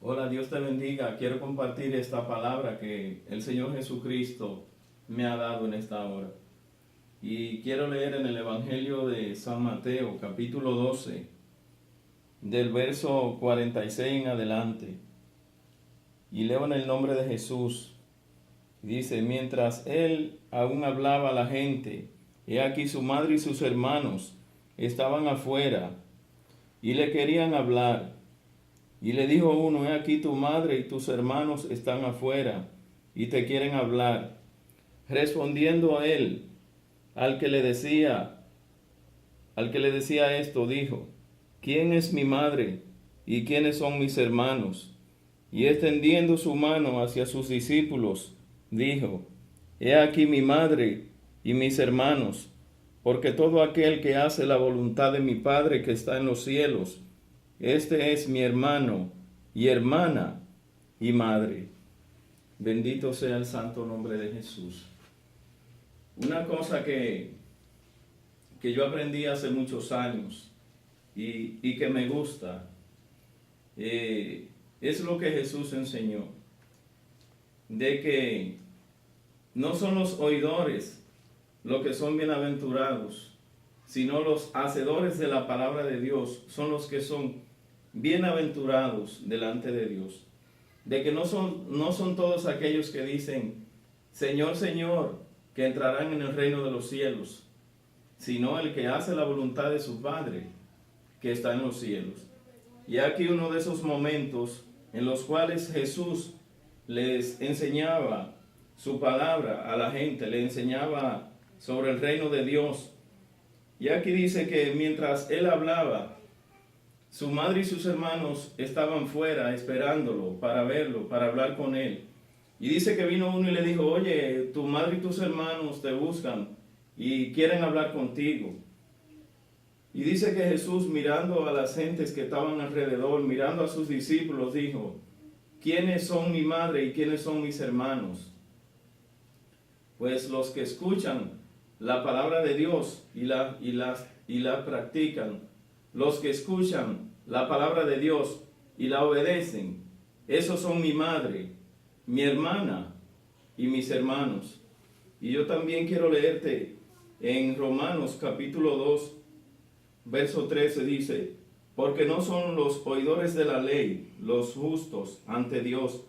Hola, Dios te bendiga. Quiero compartir esta palabra que el Señor Jesucristo me ha dado en esta hora. Y quiero leer en el Evangelio de San Mateo, capítulo 12, del verso 46 en adelante. Y leo en el nombre de Jesús. Dice: mientras él aún hablaba a la gente, he aquí su madre y sus hermanos estaban afuera y le querían hablar. Y le dijo uno: he aquí tu madre y tus hermanos están afuera y te quieren hablar. Respondiendo a él, al que le decía esto, dijo: ¿quién es mi madre y quiénes son mis hermanos? Y extendiendo su mano hacia sus discípulos, dijo: he aquí mi madre y mis hermanos, porque todo aquel que hace la voluntad de mi Padre que está en los cielos, este es mi hermano y hermana y madre. Bendito sea el santo nombre de Jesús. Una cosa que yo aprendí hace muchos años y que me gusta, es lo que Jesús enseñó, de que no son los oidores los que son bienaventurados, sino los hacedores de la palabra de Dios son los que son bienaventurados delante de Dios. De que no son todos aquellos que dicen: Señor, Señor, que entrarán en el reino de los cielos, sino el que hace la voluntad de su Padre que está en los cielos. Y aquí uno de esos momentos en los cuales Jesús les enseñaba su palabra a la gente, le enseñaba sobre el reino de Dios. Y aquí dice que mientras él hablaba, su madre y sus hermanos estaban fuera esperándolo para verlo, para hablar con él. Y dice que vino uno y le dijo: oye, tu madre y tus hermanos te buscan y quieren hablar contigo. Y dice que Jesús, mirando a las gentes que estaban alrededor, mirando a sus discípulos, dijo: ¿quiénes son mi madre y quiénes son mis hermanos? Pues los que escuchan la palabra de Dios y la practican, los que escuchan la palabra de Dios y la obedecen, esos son mi madre, mi hermana y mis hermanos. Y yo también quiero leerte en Romanos capítulo 2, verso 13, dice: porque no son los oidores de la ley los justos ante Dios,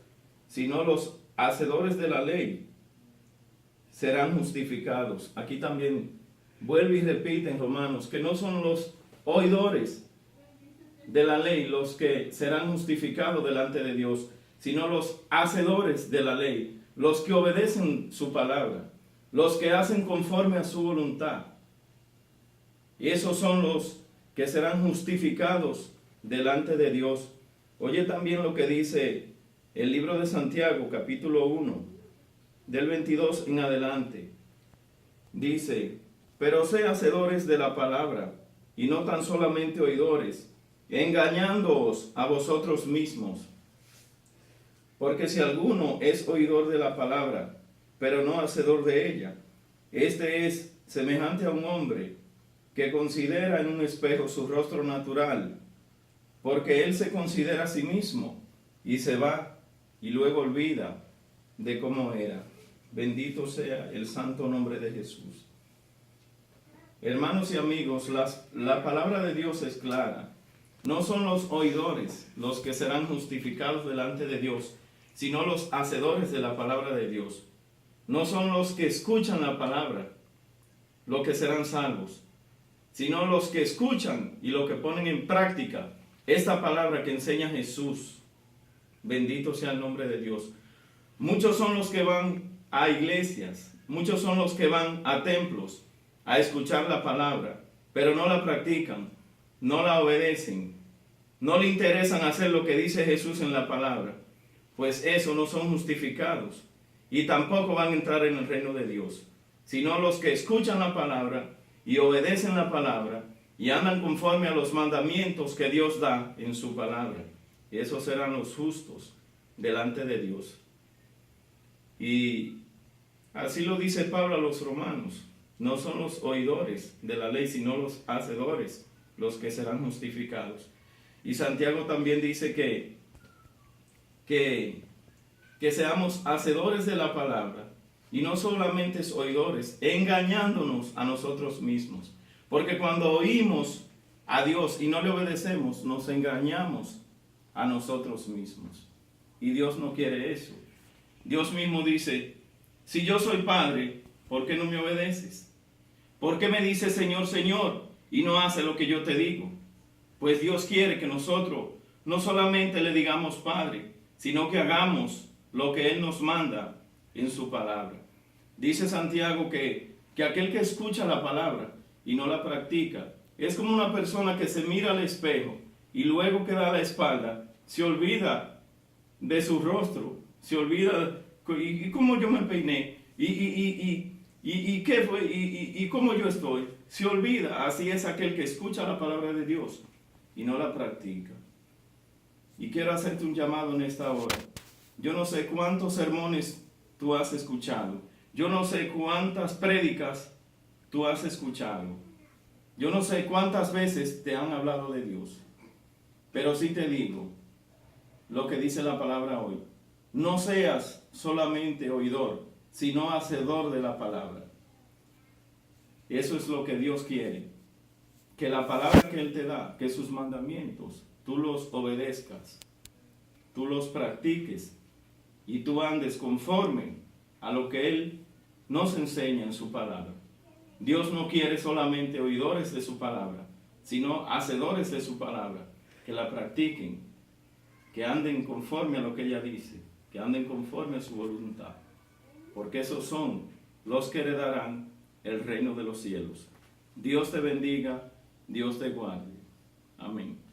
sino los hacedores de la ley serán justificados. Aquí también vuelve y repite en Romanos que no son los oidores de la ley los que serán justificados delante de Dios, sino los hacedores de la ley, los que obedecen su palabra, los que hacen conforme a su voluntad. Y esos son los que serán justificados delante de Dios. Oye también lo que dice el libro de Santiago, capítulo 1, del 22 en adelante. Dice: pero sé hacedores de la palabra, y no tan solamente oidores, engañándoos a vosotros mismos. Porque si alguno es oidor de la palabra, pero no hacedor de ella, este es semejante a un hombre que considera en un espejo su rostro natural, porque él se considera a sí mismo y se va y luego olvida de cómo era. Bendito sea el santo nombre de Jesús. Hermanos y amigos, la palabra de Dios es clara. No son los oidores los que serán justificados delante de Dios, sino los hacedores de la palabra de Dios. No son los que escuchan la palabra los que serán salvos, sino los que escuchan y los que ponen en práctica esta palabra que enseña Jesús. Bendito sea el nombre de Dios. Muchos son los que van a iglesias, muchos son los que van a templos a escuchar la palabra, pero no la practican, no la obedecen, no le interesan hacer lo que dice Jesús en la palabra, pues eso no son justificados y tampoco van a entrar en el reino de Dios, sino los que escuchan la palabra y obedecen la palabra y andan conforme a los mandamientos que Dios da en su palabra. Y esos serán los justos delante de Dios. Y así lo dice Pablo a los romanos: no son los oidores de la ley, sino los hacedores los que serán justificados. Y Santiago también dice que que seamos hacedores de la palabra y no solamente oidores, engañándonos a nosotros mismos. Porque cuando oímos a Dios y no le obedecemos, nos engañamos a nosotros mismos. Y Dios no quiere eso. Dios mismo dice, si yo soy Padre, ¿por qué no me obedeces? ¿Por qué me dices Señor, Señor, y no hace lo que yo te digo? Pues Dios quiere que nosotros no solamente le digamos Padre, sino que hagamos lo que Él nos manda en su palabra. Dice Santiago que aquel que escucha la palabra y no la practica es como una persona que se mira al espejo y luego que da la espalda se olvida de su rostro, se olvida y cómo yo me peiné y qué fue y cómo yo estoy, se olvida. Así es aquel que escucha la palabra de Dios y no la practica. Y quiero hacerte un llamado en esta hora. Yo no sé cuántos sermones tú has escuchado. Yo no sé cuántas prédicas tú has escuchado. Yo no sé cuántas veces te han hablado de Dios. Pero sí te digo lo que dice la palabra hoy. No seas solamente oidor, sino hacedor de la palabra. Eso es lo que Dios quiere. Que la palabra que Él te da, que sus mandamientos, tú los obedezcas, tú los practiques y tú andes conforme a lo que Él nos enseña en su palabra. Dios no quiere solamente oidores de su palabra, sino hacedores de su palabra, que la practiquen, que anden conforme a lo que ella dice, que anden conforme a su voluntad, porque esos son los que heredarán el reino de los cielos. Dios te bendiga, Dios te guarde. Amén.